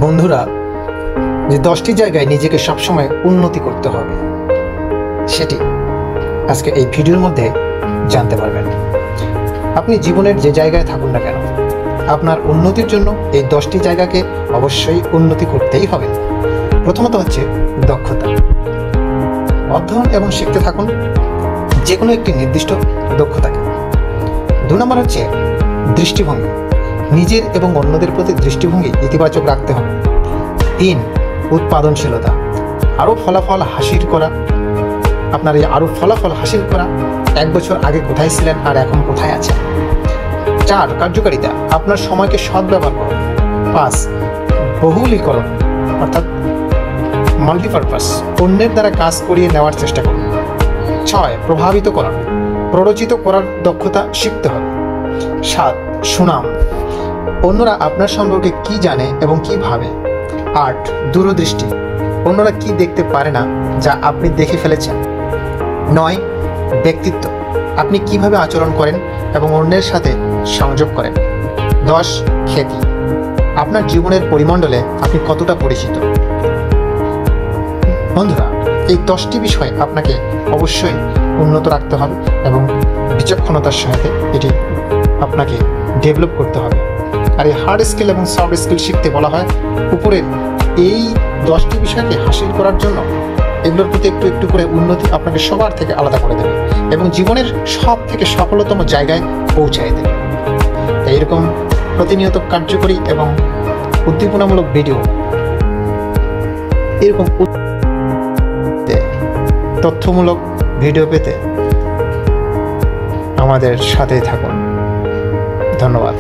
বন্ধুরা, যে 10টি জায়গায় নিজেকে সবসময় উন্নতি করতে হবে সেটি আজকে এই ভিডিওর মধ্যে জানতে পারবেন। আপনি জীবনের যে জায়গায় থাকুন না কেন, আপনার উন্নতির জন্য এই 10টি জায়গাকে অবশ্যই উন্নতি করতেই হবে। প্রথমত হচ্ছে দক্ষতা। অধ্যয়ন এবং শিখতে থাকুন যে কোনো একটি নির্দিষ্ট দক্ষতাকে। 2 নম্বর হচ্ছে দৃষ্টিভঙ্গি। নিজের এবং অন্যদের প্রতি দৃষ্টিভঙ্গি ইতিবাচক রাখতে হবে। 3 উৎপাদনশীলতা। আরও ফলাফল হাসিল করা। আপনার এই আরও ফলাফল হাসিল করা, 1 বছর আগে কোথায় ছিলেন আর এখন কোথায় আছেন। 4 কার্যকারিতা। আপনার সময়কে সদ্ব্যবহার করুন। 5 বহুলীকরণ অর্থাৎ মাল্টিপারপাস। অন্যের দ্বারা কাজ করিয়ে নেওয়ার চেষ্টা করুন। 6 প্রভাবিতকরণ। প্ররোচিত করার দক্ষতা শিখতে হবে। 7 সুনাম। অন্যরা আপনার সম্পর্কে কি জানে এবং কি ভাবে। 8 দূরদৃষ্টি। অন্যরা কি দেখতে পারে না যা আপনি দেখে ফেলেছেন। 9 ব্যক্তিত্ব। আপনি কিভাবে আচরণ করেন এবং অন্যের সাথে সংযোগ করেন। 10 খ্যাতি। আপনার জীবনের পরিমণ্ডলে আপনি কতটা পরিচিত। বন্ধুরা, এই 10টি বিষয় আপনাকে অবশ্যই উন্নত রাখতে হবে এবং বিচক্ষণতার সাথে এটি আপনাকে ডেভেলপ করতে হবে। আর এই হার্ড স্কিল এবং সফট স্কিল শিখতে বলা হয় উপরের এই 10টি বিষয়কে হাসিল করার জন্য এগুলোর প্রতি একটু একটু করে উন্নতি আপনাকে সবার থেকে আলাদা করে দেবে এবং জীবনের সব থেকে সফলতম জায়গায় পৌঁছায় দেবে। তাই এরকম প্রতিনিয়ত কার্যকরী এবং উদ্দীপনামূলক ভিডিও, এরকম তথ্যমূলক ভিডিও পেতে আমাদের সাথেই থাকুন। ধন্যবাদ।